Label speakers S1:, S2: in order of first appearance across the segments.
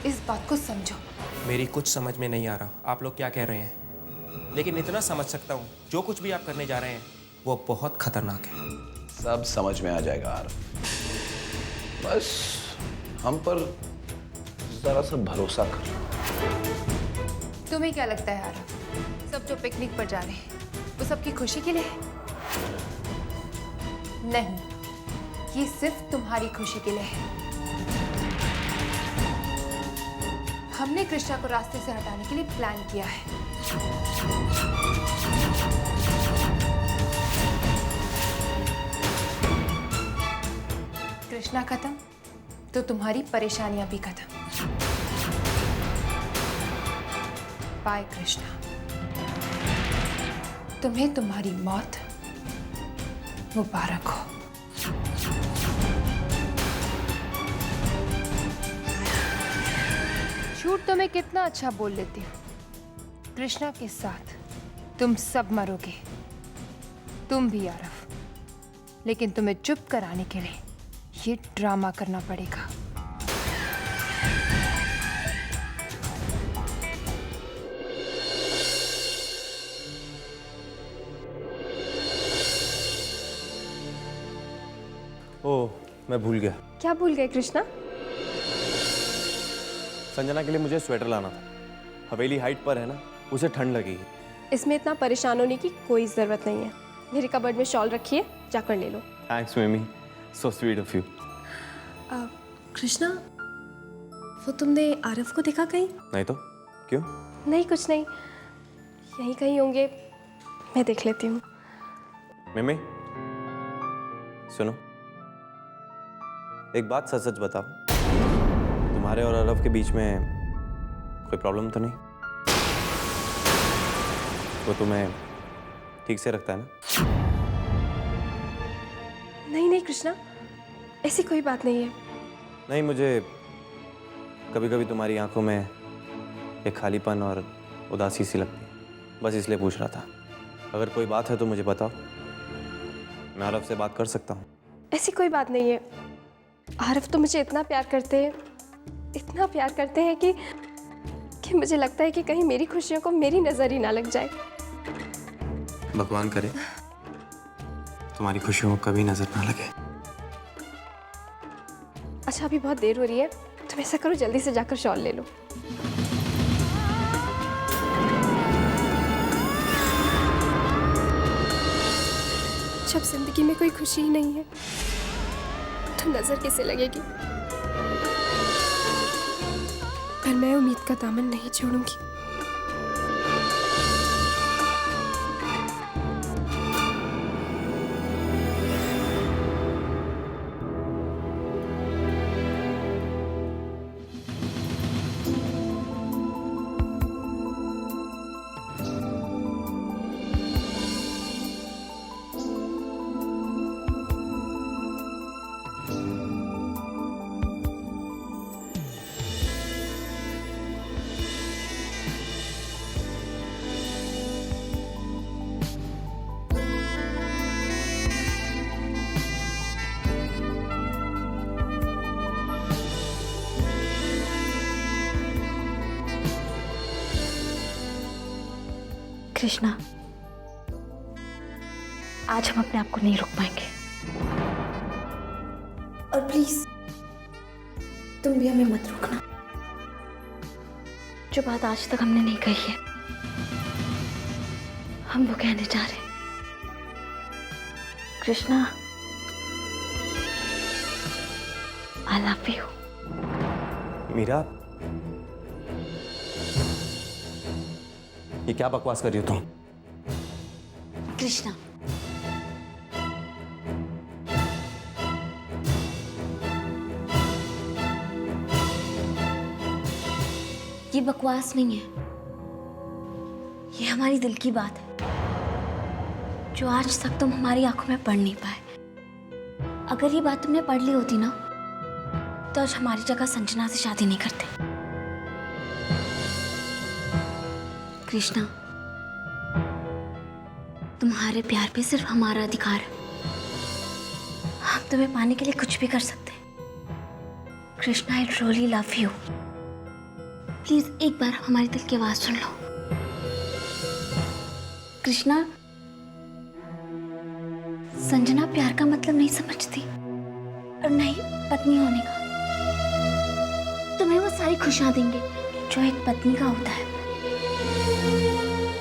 S1: इस बात को समझो।
S2: मेरी कुछ समझ में नहीं आ रहा आप लोग क्या कह रहे हैं, लेकिन इतना समझ सकता हूँ जो कुछ भी आप करने जा रहे हैं वो बहुत खतरनाक है।
S3: सब समझ में आ जाएगा आरव, बस हम पर जरा सा भरोसा कर।
S1: तुम्हें क्या लगता है आरव, सब जो पिकनिक पर जा रहे हैं वो सबकी खुशी के लिए है? नहीं, ये सिर्फ तुम्हारी खुशी के लिए है। हमने कृष्णा को रास्ते से हटाने के लिए प्लान किया है। कृष्णा खत्म तो तुम्हारी परेशानियां भी खत्म। बाय कृष्णा, तुम्हें तुम्हारी मौत मुबारक हो। झूठ तो मैं कितना अच्छा बोल लेती हूँ। कृष्णा के साथ तुम सब मरोगे, तुम भी आरव, लेकिन तुम्हें चुप कराने के लिए ये ड्रामा करना पड़ेगा।
S4: ओह, मैं भूल गया।
S5: क्या भूल गए कृष्णा?
S4: संजना के लिए मुझे स्वेटर लाना था। हवेली हाइट पर है ना, उसे ठंड लगेगी।
S5: इसमें इतना परेशान होने की कोई ज़रूरत नहीं है। मेरे कबर्ड में शॉल रखी है, जाकर ले लो।
S4: थैंक्स मिमी, so sweet of you.
S5: Krishna, वो तुमने आरव को देखा कहीं?
S4: नहीं तो क्यों?
S5: नहीं, कुछ नहीं, यहीं कहीं होंगे, मैं देख लेती हूँ।
S4: मिमी सुनो, एक बात सच सच बताओ, तुम्हारे और आरव के बीच में कोई प्रॉब्लम तो नहीं? वो तुम्हें ठीक से रखता है ना?
S5: नहीं नहीं कृष्णा, ऐसी कोई बात नहीं है।
S4: नहीं, मुझे कभी कभी तुम्हारी आंखों में एक खालीपन और उदासी सी लगती है, बस इसलिए पूछ रहा था। अगर कोई बात है तो मुझे बताओ, मैं आरव से बात कर सकता हूँ।
S5: ऐसी कोई बात नहीं है। आरव तो मुझे इतना प्यार करते हैं, इतना प्यार करते हैं कि मुझे लगता है कि कहीं मेरी खुशियों को मेरी नज़र ही ना लग जाए।
S4: भगवान करे तुम्हारी खुशियों को कभी नजर ना लगे।
S5: अच्छा, अभी बहुत देर हो रही है, तुम ऐसा करो जल्दी से जाकर शॉल ले लो। जब जिंदगी में कोई खुशी ही नहीं है तो नजर कैसे लगेगी? पर मैं उम्मीद का दामन नहीं छोड़ूंगी।
S6: कृष्णा, आज हम अपने आप को नहीं रोक पाएंगे, और प्लीज तुम भी हमें मत रोकना। जो बात आज तक हमने नहीं कही है, हम वो कहने जा रहे हैं। Krishna, I love you.
S4: Meera, ये क्या बकवास कर रही हो तुम?
S6: कृष्णा, ये बकवास नहीं है, ये हमारी दिल की बात है जो आज तक तुम हमारी आंखों में पढ़ नहीं पाए। अगर ये बात तुमने पढ़ ली होती ना, तो आज हमारी जगह संजना से शादी नहीं करते। कृष्णा, तुम्हारे प्यार पे सिर्फ हमारा अधिकार है। हम तुम्हें पाने के लिए कुछ भी कर सकते हैं। Krishna, I truly love you. Please एक बार हमारे दिल की आवाज सुन लो। कृष्णा, संजना प्यार का मतलब नहीं समझती और नहीं पत्नी होने का। तुम्हें वो सारी खुशियां देंगे जो एक पत्नी का होता है।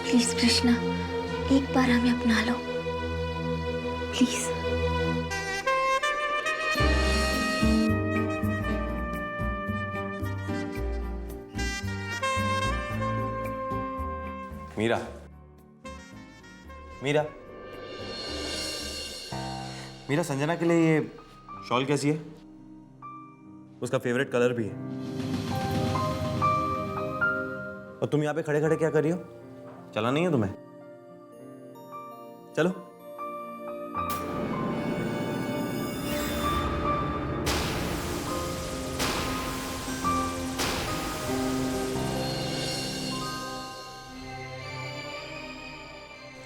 S6: प्लीज कृष्णा, एक बार हमें अपना लो प्लीज।
S4: मीरा, मीरा, मीरा, संजना के लिए ये शॉल कैसी है? उसका फेवरेट कलर भी है। और तुम यहाँ पे खड़े खड़े क्या कर रही हो? चला नहीं है तुम्हें? चलो।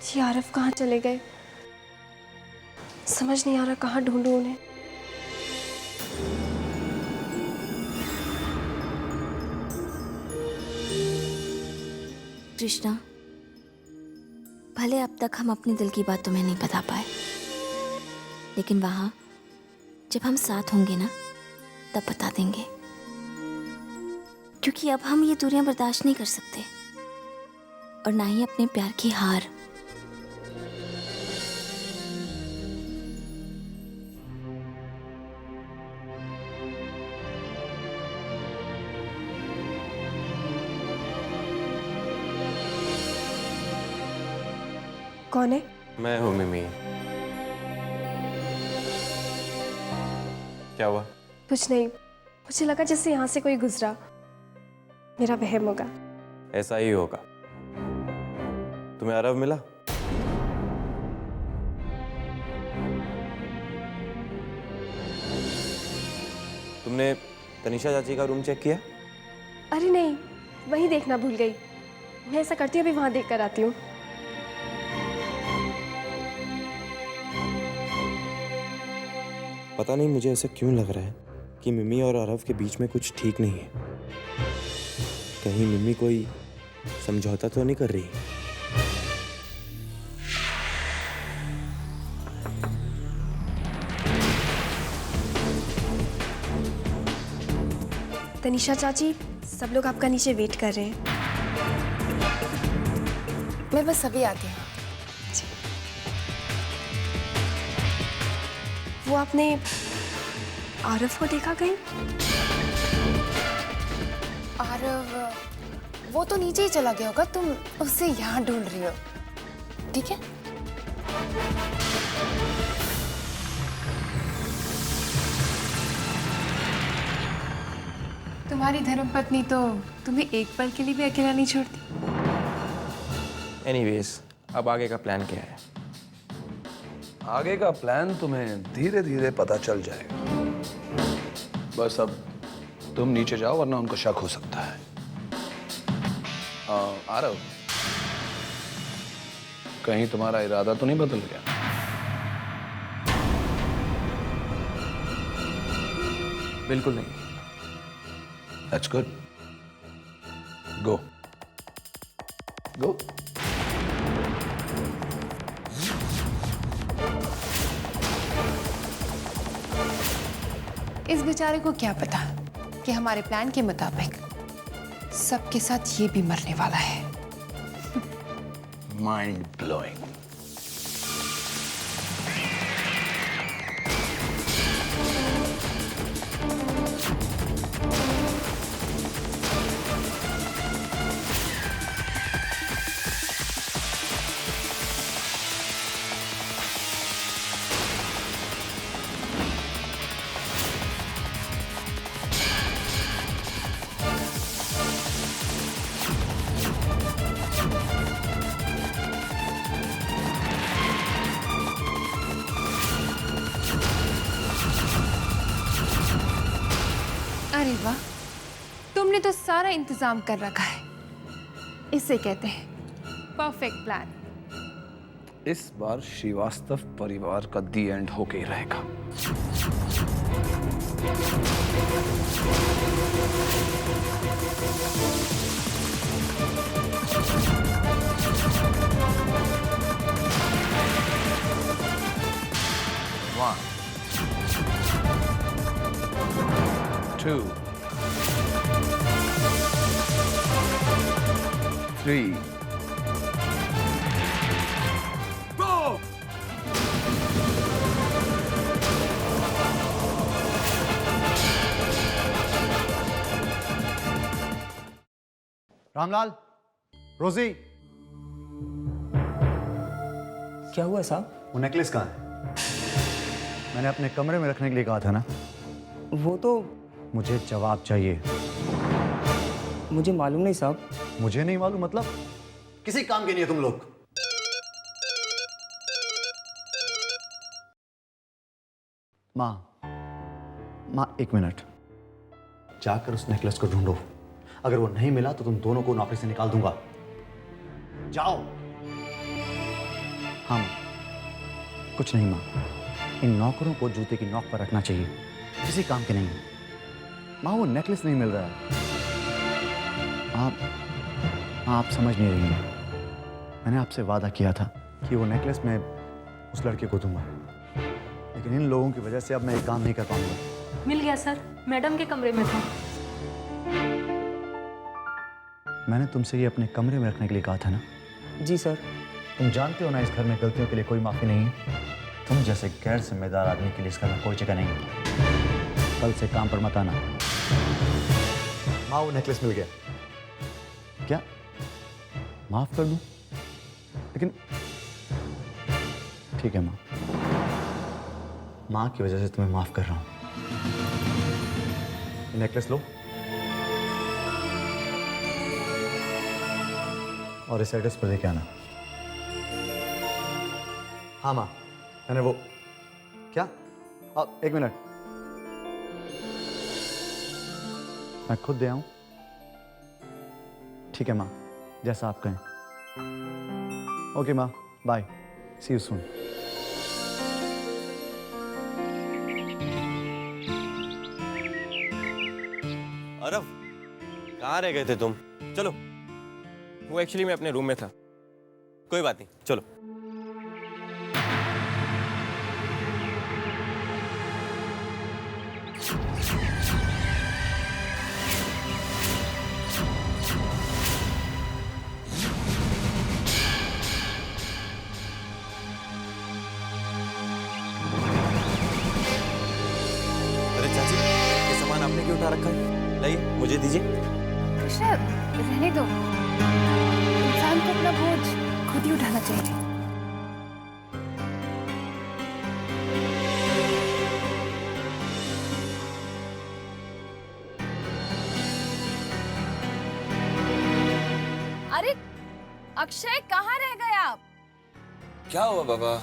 S5: जी आरफ कहाँ चले गए? समझ नहीं आ रहा कहाँ ढूंढूं उन्हें।
S6: कृष्णा, भले अब तक हम अपने दिल की बात तुम्हें नहीं बता पाए, लेकिन वहां जब हम साथ होंगे ना, तब बता देंगे। क्योंकि अब हम ये दूरियां बर्दाश्त नहीं कर सकते और ना ही अपने प्यार की हार।
S5: कौन है?
S4: मैं हूँ मिमी। क्या हुआ?
S5: कुछ नहीं, मुझे लगा जैसे यहाँ से कोई गुजरा। मेरा वहम होगा।
S4: ऐसा ही होगा। तुम्हें अरव मिला? तुमने तनिषा चाची का रूम चेक किया?
S5: अरे नहीं, वही देखना भूल गई। मैं ऐसा करती हूँ, अभी वहां देख कर आती हूँ।
S4: पता नहीं मुझे ऐसा क्यों लग रहा है कि मिमी और अरव के बीच में कुछ ठीक नहीं है। कहीं मिमी कोई समझौता तो नहीं कर रही?
S5: तनिषा चाची, सब लोग आपका नीचे वेट कर रहे हैं।
S1: मैं बस अभी आती हूँ।
S5: वो आपने आरफ को देखा कहीं?
S1: आरव वो तो नीचे ही चला गया होगा, तुम उससे यहाँ ढूंढ रही हो, ठीक है? तुम्हारी धर्मपत्नी तो तुम्हें एक पल के लिए भी अकेला नहीं छोड़ती।
S2: एनीवेज, अब आगे का प्लान क्या है?
S3: आगे का प्लान तुम्हें धीरे धीरे पता चल जाएगा। बस अब तुम नीचे जाओ, वरना उनको शक हो सकता है। आरव, कहीं तुम्हारा इरादा तो नहीं बदल गया?
S2: बिल्कुल नहीं।
S3: That's good. Go. Go.
S1: इस बेचारे को क्या पता कि हमारे प्लान के मुताबिक सबके साथ ये भी मरने वाला है।
S3: Mind blowing.
S1: अरे वाह, तुमने तो सारा इंतजाम कर रखा है। इसे कहते हैं परफेक्ट प्लान।
S3: इस बार श्रीवास्तव परिवार का दी एंड होके ही रहेगा। 2, 3. Go!
S7: रामलाल, रोजी,
S8: क्या हुआ साहब?
S7: वो नेकलेस कहाँ है? मैंने अपने कमरे में रखने के लिए कहा था ना।
S8: वो तो
S7: मुझे जवाब चाहिए।
S8: मुझे मालूम नहीं साहब।
S7: मुझे नहीं मालूम मतलब? किसी काम के नहीं है तुम लोग। माँ, एक मिनट। जाकर उस नेकलेस को ढूंढो। अगर वो नहीं मिला तो तुम दोनों को नौकरी से निकाल दूंगा। जाओ। हाँ माँ, कुछ नहीं माँ। इन नौकरों को जूते की नोक पर रखना चाहिए, किसी काम के नहीं। माँ, वो नेकलेस नहीं मिल रहा है। आप समझ नहीं रही हैं। मैंने आपसे वादा किया था कि वो नेकलेस मैं उस लड़के को दूंगा, लेकिन इन लोगों की वजह से अब मैं एक काम नहीं कर पाऊंगा।
S9: मिल गया सर, मैडम के कमरे में था।
S7: मैंने तुमसे ये अपने कमरे में रखने के लिए कहा था ना।
S8: जी सर।
S7: तुम जानते हो ना, इस घर में गलतियों के लिए कोई माफी नहीं है। तुम जैसे गैर जिम्मेदार आदमी के लिए इस घर में कोई जगह नहीं है। कल से काम पर मत आना। माँ, वो नेकलेस मिल गया। क्या माफ कर दूं? लेकिन ठीक है माँ, माँ की वजह से तुम्हें माफ कर रहा हूं। नेकलेस लो और इस एड्रेस पर लेके आना। हाँ माँ, मैंने वो क्या, एक मिनट, मैं खुद दे आऊं? ठीक है माँ, जैसा आप कहें। ओके माँ, bye, see you soon.
S4: Arav, कहाँ रह गए थे तुम? चलो।
S2: वो एक्चुअली मैं अपने रूम में था।
S4: कोई बात नहीं, चलो। अरे चाची, ये सामान आपने क्यों उठा रखा है? लाइए, मुझे दीजिए।
S1: कृष्णा, रहने दो। इंसान को अपना बोझ खुद ही उठाना चाहिए।
S9: अरे अक्षय, कहाँ रह गए आप?
S10: क्या हुआ बाबा?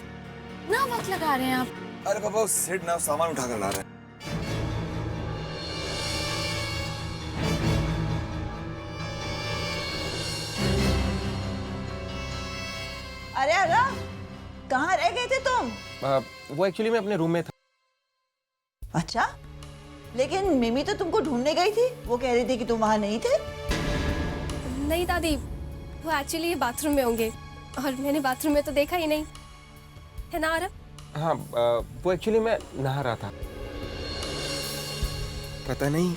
S9: ना वक्त लगा रहे हैं आप।
S10: अरे बाबा, उस सेठ ना सामान उठाकर ला रहा है।
S11: अरे अरव, कहाँ रह गए थे तुम?
S2: वो एक्चुअली मैं अपने रूम में था।
S11: अच्छा, लेकिन मिमी तो तुमको ढूंढने गई थी। वो कह रही थी कि तुम वहाँ नहीं थे।
S5: नहीं दादी, वो एक्चुअली बाथरूम में होंगे और मैंने बाथरूम में तो देखा ही नहीं, है ना आरव?
S2: हाँ, वो एक्चुअली मैं नहा रहा था।
S12: पता नहीं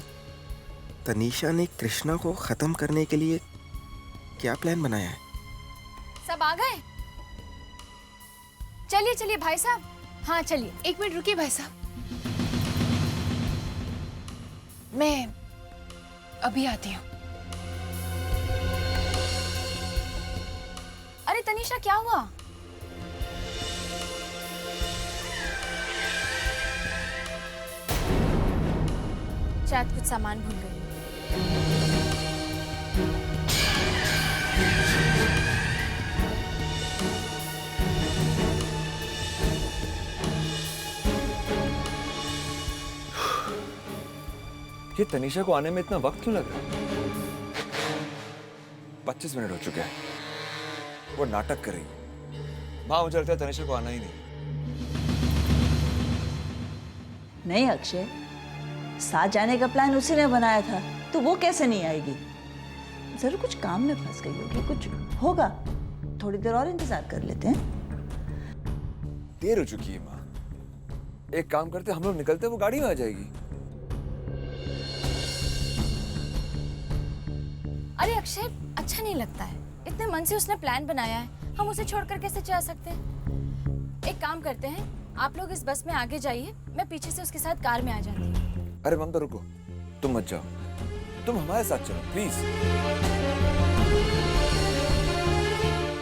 S12: तनीषा ने कृष्णा को खत्म करने के लिए क्या प्लान बनाया है।
S9: सब आ गए? चलिए चलिए भाई साहब। हाँ चलिए।
S1: एक मिनट रुकिए भाई साहब, मैं अभी आती हूँ।
S9: अरे तनीषा, क्या हुआ? शायद कुछ सामान भूल गई।
S10: ये तनीषा को आने में इतना वक्त क्यों लग रहा है? 25 मिनट हो चुके हैं। वो नाटक कर रही है। माँ, मुझे लगता है तनीषा को आना ही नहीं।
S11: नहीं अक्षय, साथ जाने का प्लान उसी ने बनाया था, तो वो कैसे नहीं आएगी? जरूर कुछ काम में फंस गई होगी, कुछ होगा। थोड़ी देर और इंतजार कर लेते हैं।
S10: देर हो चुकी है माँ। एक काम करते, हम लोग निकलते, वो गाड़ी में आ जाएगी।
S9: अरे अक्षय, अच्छा नहीं लगता है। इतने मन से उसने प्लान बनाया है, हम उसे छोड़कर कैसे जा सकते हैं? एक काम करते हैं, आप लोग इस बस में आगे जाइए, मैं पीछे से उसके साथ कार में आ जाती हूँ।
S10: अरे ममता रुको, तुम मत जाओ, तुम हमारे साथ चलो प्लीज।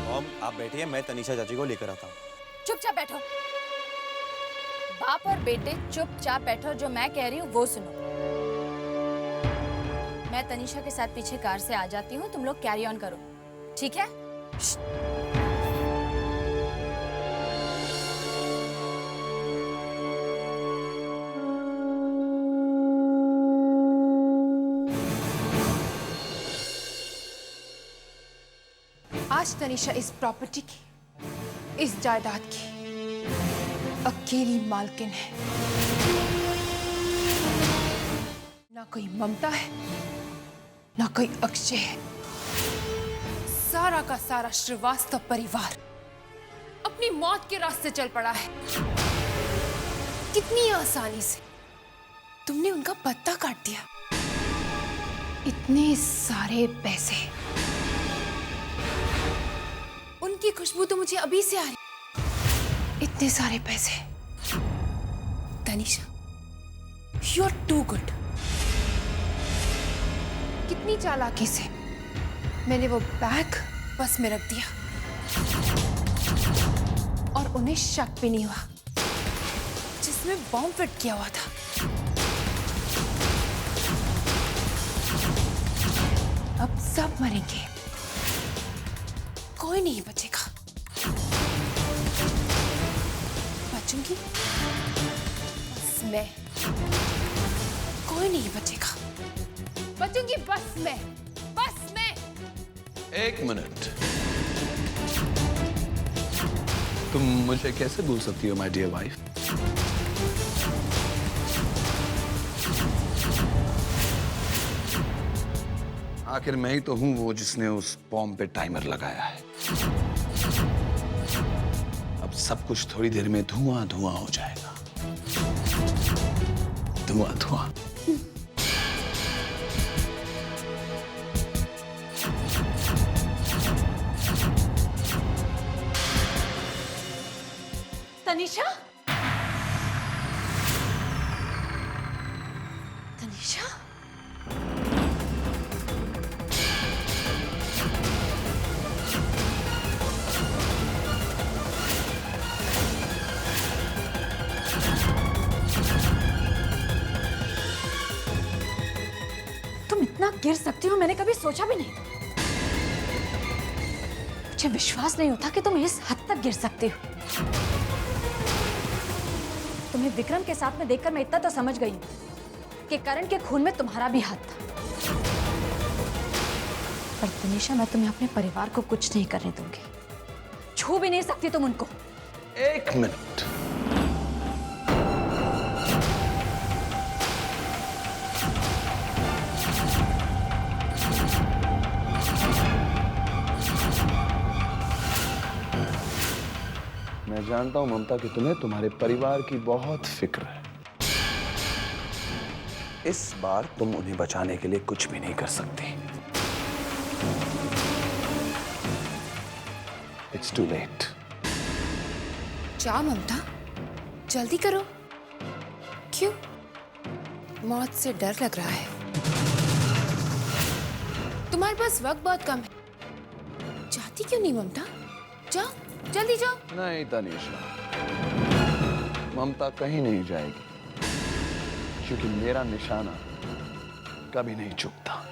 S4: मॉम आप बैठिए, मैं तनीषा चाची को लेकर आता हूँ।
S9: चुपचाप बैठो। बाप और बेटे चुपचाप बैठो, जो मैं कह रही हूँ वो सुनो। मैं तनीषा के साथ पीछे कार से आ जाती हूँ, तुम लोग कैरी ऑन करो, ठीक है?
S1: आज तनीषा इस प्रॉपर्टी की, इस जायदाद की अकेली मालकिन है। ना कोई ममता है, ना कोई अक्षय है। सारा का सारा श्रीवास्तव परिवार अपनी मौत के रास्ते चल पड़ा है। कितनी आसानी से तुमने उनका पत्ता काट दिया। इतने सारे पैसे, उनकी खुशबू तो मुझे अभी से आ रही। इतने सारे पैसे। Tanisha, you are too good. कितनी चालाकी से मैंने वो बैग बस में रख दिया और उन्हें शक भी नहीं हुआ, जिसमें बॉम्ब फिट किया हुआ था। अब सब मरेंगे, कोई नहीं बचेगा। बचूंगी बस मैं, कोई नहीं बचेगा। बचूंगी बस मैं, बस मैं।
S3: एक मिनट, तुम मुझे कैसे भूल सकती हो माय डियर वाइफ? आखिर मैं ही तो हूं वो जिसने उस बॉम्ब पे टाइमर लगाया है। अब सब कुछ थोड़ी देर में धुआं धुआं हो जाएगा। धुआं धुआं।
S11: तनीषा, तनीषा,
S9: तुम इतना गिर सकती हो, मैंने कभी सोचा भी नहीं। मुझे विश्वास नहीं होता कि तुम इस हद तक गिर सकती हो। तुम्हें विक्रम के साथ में देखकर मैं इतना तो समझ गई हूं कि करण के खून में तुम्हारा भी हाथ था। पर तनीषा, मैं तुम्हें अपने परिवार को कुछ नहीं करने दूंगी। छू भी नहीं सकती तुम उनको।
S3: एक मिनट, मैं जानता हूं ममता कि तुम्हें तुम्हारे परिवार की बहुत फिक्र है। इस बार तुम उन्हें बचाने के लिए कुछ भी नहीं कर सकती। It's too late.
S1: जा ममता, जल्दी करो। क्यों? मौत से डर लग रहा है? तुम्हारे पास वक्त बहुत कम है। जाती क्यों नहीं ममता? जाओ, जल्दी जाओ।
S3: नहीं तनीषा, ममता कहीं नहीं जाएगी, क्योंकि मेरा निशाना कभी नहीं चूकता।